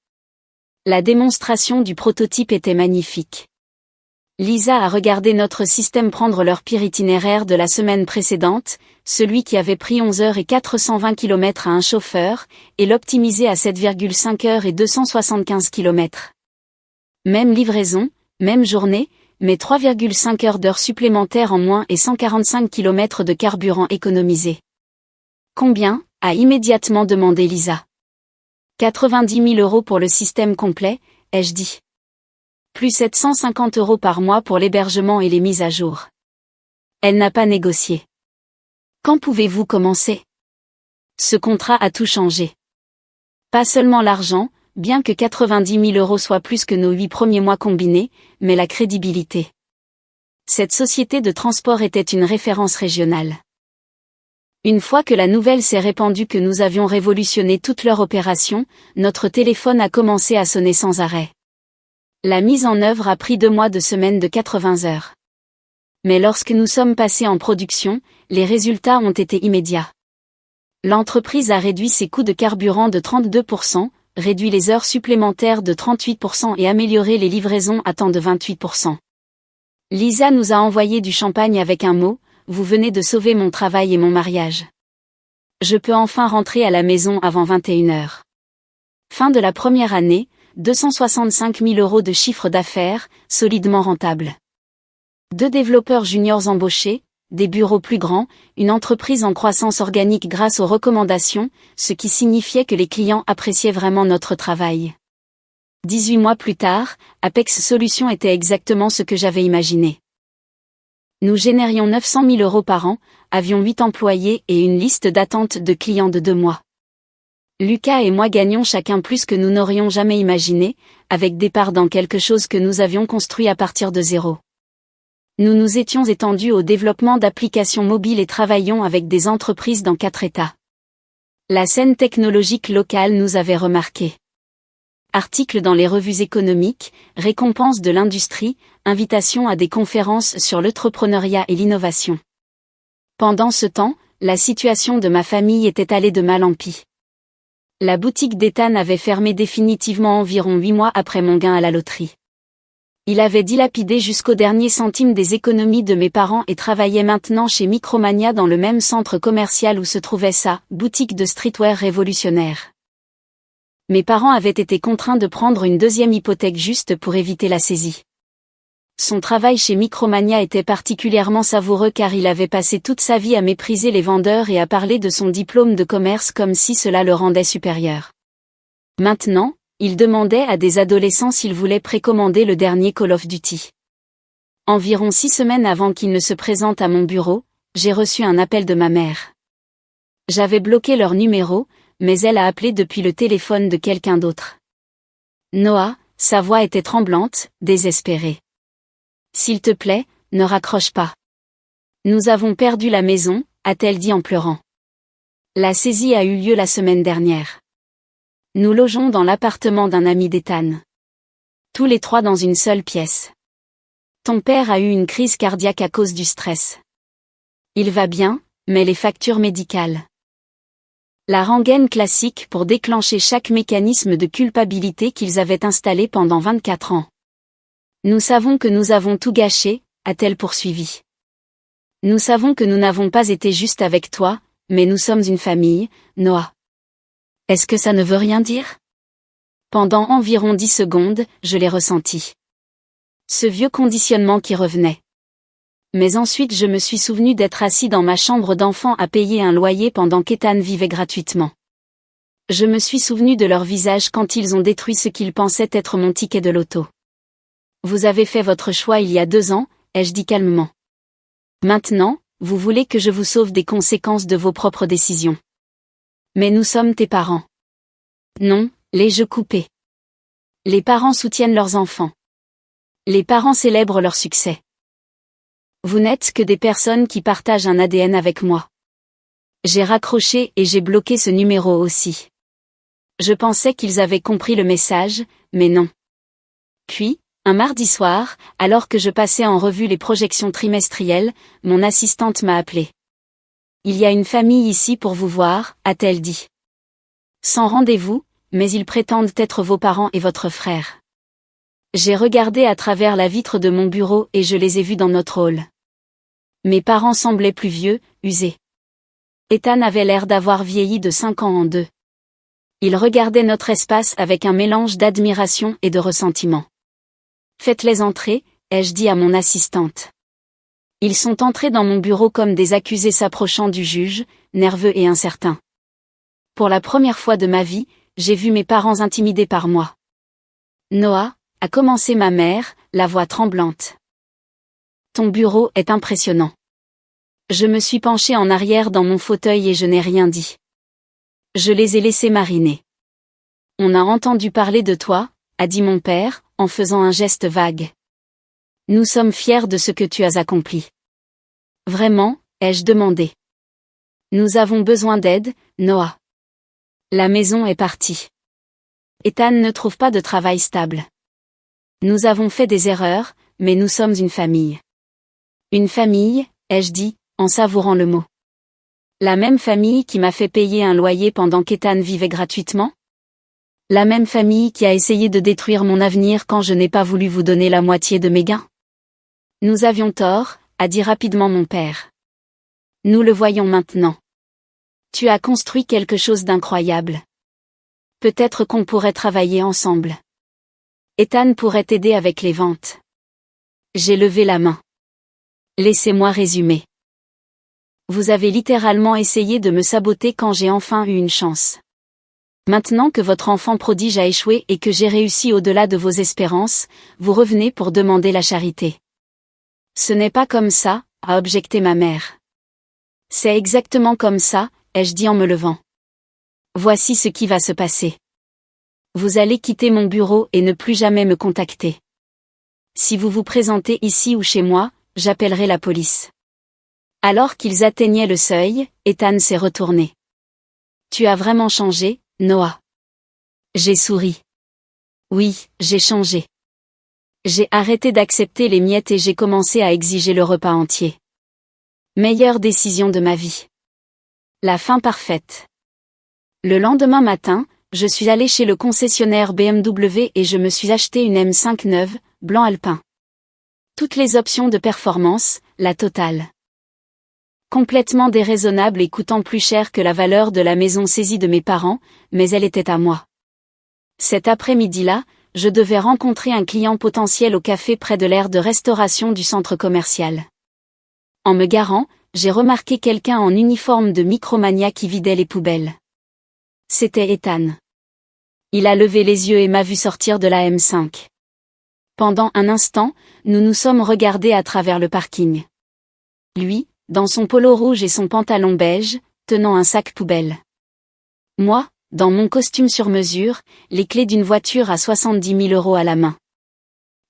La démonstration du prototype était magnifique. Lisa a regardé notre système prendre leur pire itinéraire de la semaine précédente, celui qui avait pris 11 heures et 420 km à un chauffeur, et l'optimiser à 7,5 heures et 275 km. Même livraison, même journée, mais 3,5 heures d'heures supplémentaires en moins et 145 km de carburant économisé. Combien? A immédiatement demandé Lisa. 90 000 € pour le système complet, ai-je dit. Plus 750 € par mois pour l'hébergement et les mises à jour. Elle n'a pas négocié. Quand pouvez-vous commencer? Ce contrat a tout changé. Pas seulement l'argent, bien que 90 000 € soit plus que nos 8 premiers mois combinés, mais la crédibilité. Cette société de transport était une référence régionale. Une fois que la nouvelle s'est répandue que nous avions révolutionné toute leur opération, notre téléphone a commencé à sonner sans arrêt. La mise en œuvre a pris 2 mois de semaine de 80 heures. Mais lorsque nous sommes passés en production, les résultats ont été immédiats. L'entreprise a réduit ses coûts de carburant de 32%, réduit les heures supplémentaires de 38% et amélioré les livraisons à temps de 28%. Lisa nous a envoyé du champagne avec un mot, vous venez de sauver mon travail et mon mariage. Je peux enfin rentrer à la maison avant 21h. Fin de la première année, 265 000 € de chiffre d'affaires, solidement rentable. 2 développeurs juniors embauchés, des bureaux plus grands, une entreprise en croissance organique grâce aux recommandations, ce qui signifiait que les clients appréciaient vraiment notre travail. 18 mois plus tard, Apex Solutions était exactement ce que j'avais imaginé. Nous générions 900 000 € par an, avions 8 employés et une liste d'attente de clients de 2 mois. Lucas et moi gagnions chacun plus que nous n'aurions jamais imaginé, avec des parts dans quelque chose que nous avions construit à partir de zéro. Nous nous étions étendus au développement d'applications mobiles et travaillions avec des entreprises dans 4 États. La scène technologique locale nous avait remarqués. Articles dans les revues économiques, récompenses de l'industrie, invitations à des conférences sur l'entrepreneuriat et l'innovation. Pendant ce temps, la situation de ma famille était allée de mal en pis. La boutique d'Ethan avait fermé définitivement environ 8 mois après mon gain à la loterie. Il avait dilapidé jusqu'au dernier centime des économies de mes parents et travaillait maintenant chez Micromania dans le même centre commercial où se trouvait sa boutique de streetwear révolutionnaire. Mes parents avaient été contraints de prendre une deuxième hypothèque juste pour éviter la saisie. Son travail chez Micromania était particulièrement savoureux car il avait passé toute sa vie à mépriser les vendeurs et à parler de son diplôme de commerce comme si cela le rendait supérieur. Maintenant, il demandait à des adolescents s'ils voulaient précommander le dernier Call of Duty. Environ 6 semaines avant qu'il ne se présente à mon bureau, j'ai reçu un appel de ma mère. J'avais bloqué leur numéro, mais elle a appelé depuis le téléphone de quelqu'un d'autre. Noah, sa voix était tremblante, désespérée. S'il te plaît, ne raccroche pas. Nous avons perdu la maison, a-t-elle dit en pleurant. La saisie a eu lieu la semaine dernière. Nous logeons dans l'appartement d'un ami d'Ethan. Tous les 3 dans une seule pièce. Ton père a eu une crise cardiaque à cause du stress. Il va bien, mais les factures médicales. La rengaine classique pour déclencher chaque mécanisme de culpabilité qu'ils avaient installé pendant 24 ans. Nous savons que nous avons tout gâché, a-t-elle poursuivi. Nous savons que nous n'avons pas été justes avec toi, mais nous sommes une famille, Noah. Est-ce que ça ne veut rien dire? Pendant environ 10 secondes, je l'ai ressenti. Ce vieux conditionnement qui revenait. Mais ensuite je me suis souvenu d'être assis dans ma chambre d'enfant à payer un loyer pendant qu'Ethan vivait gratuitement. Je me suis souvenu de leur visage quand ils ont détruit ce qu'ils pensaient être mon ticket de loto. Vous avez fait votre choix il y a 2 ans, ai-je dit calmement. Maintenant, vous voulez que je vous sauve des conséquences de vos propres décisions. Mais nous sommes tes parents. Non, l'ai-je coupé. Les parents soutiennent leurs enfants. Les parents célèbrent leur succès. Vous n'êtes que des personnes qui partagent un ADN avec moi. J'ai raccroché et j'ai bloqué ce numéro aussi. Je pensais qu'ils avaient compris le message, mais non. Puis, un mardi soir, alors que je passais en revue les projections trimestrielles, mon assistante m'a appelé. Il y a une famille ici pour vous voir, a-t-elle dit. Sans rendez-vous, mais ils prétendent être vos parents et votre frère. J'ai regardé à travers la vitre de mon bureau et je les ai vus dans notre hall. Mes parents semblaient plus vieux, usés. Ethan avait l'air d'avoir vieilli de 5 ans en 2. Il regardait notre espace avec un mélange d'admiration et de ressentiment. Faites-les entrer, ai-je dit à mon assistante. Ils sont entrés dans mon bureau comme des accusés s'approchant du juge, nerveux et incertains. Pour la première fois de ma vie, j'ai vu mes parents intimidés par moi. Noah, a commencé ma mère, la voix tremblante. Ton bureau est impressionnant. Je me suis penchée en arrière dans mon fauteuil et je n'ai rien dit. Je les ai laissés mariner. On a entendu parler de toi, a dit mon père, en faisant un geste vague. Nous sommes fiers de ce que tu as accompli. Vraiment, ai-je demandé. Nous avons besoin d'aide, Noah. La maison est partie. Ethan ne trouve pas de travail stable. Nous avons fait des erreurs, mais nous sommes une famille. Une famille, ai-je dit, en savourant le mot. La même famille qui m'a fait payer un loyer pendant qu'Ethan vivait gratuitement? La même famille qui a essayé de détruire mon avenir quand je n'ai pas voulu vous donner la moitié de mes gains? Nous avions tort, a dit rapidement mon père. Nous le voyons maintenant. Tu as construit quelque chose d'incroyable. Peut-être qu'on pourrait travailler ensemble. Ethan pourrait t'aider avec les ventes. J'ai levé la main. Laissez-moi résumer. Vous avez littéralement essayé de me saboter quand j'ai enfin eu une chance. Maintenant que votre enfant prodige a échoué et que j'ai réussi au-delà de vos espérances, vous revenez pour demander la charité. Ce n'est pas comme ça, a objecté ma mère. C'est exactement comme ça, ai-je dit en me levant. Voici ce qui va se passer. Vous allez quitter mon bureau et ne plus jamais me contacter. Si vous vous présentez ici ou chez moi, j'appellerai la police. Alors qu'ils atteignaient le seuil, Ethan s'est retourné. Tu as vraiment changé, Noah. J'ai souri. Oui, j'ai changé. J'ai arrêté d'accepter les miettes et j'ai commencé à exiger le repas entier. Meilleure décision de ma vie. La fin parfaite. Le lendemain matin, je suis allé chez le concessionnaire BMW et je me suis acheté une M5 neuve, blanc alpin. Toutes les options de performance, la totale. Complètement déraisonnable et coûtant plus cher que la valeur de la maison saisie de mes parents, mais elle était à moi. Cet après-midi-là, je devais rencontrer un client potentiel au café près de l'aire de restauration du centre commercial. En me garant, j'ai remarqué quelqu'un en uniforme de Micromania qui vidait les poubelles. C'était Ethan. Il a levé les yeux et m'a vu sortir de la M5. Pendant un instant, nous nous sommes regardés à travers le parking. Lui, dans son polo rouge et son pantalon beige, tenant un sac poubelle. Moi, dans mon costume sur mesure, les clés d'une voiture à 70 000 € à la main.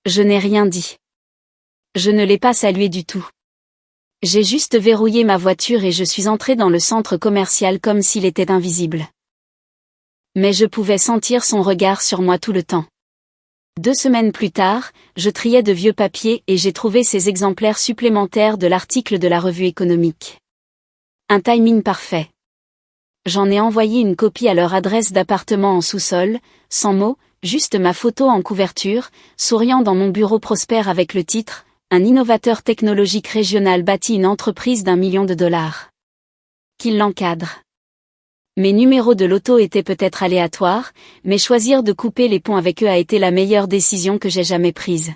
Je n'ai rien dit. Je ne l'ai pas salué du tout. J'ai juste verrouillé ma voiture et je suis entré dans le centre commercial comme s'il était invisible. Mais je pouvais sentir son regard sur moi tout le temps. 2 semaines plus tard, je triais de vieux papiers et j'ai trouvé ces exemplaires supplémentaires de l'article de la revue économique. Un timing parfait. J'en ai envoyé une copie à leur adresse d'appartement en sous-sol, sans mots, juste ma photo en couverture, souriant dans mon bureau prospère avec le titre « Un innovateur technologique régional bâtit une entreprise d'1 million de dollars ». Qu'il l'encadre. Mes numéros de loto étaient peut-être aléatoires, mais choisir de couper les ponts avec eux a été la meilleure décision que j'ai jamais prise.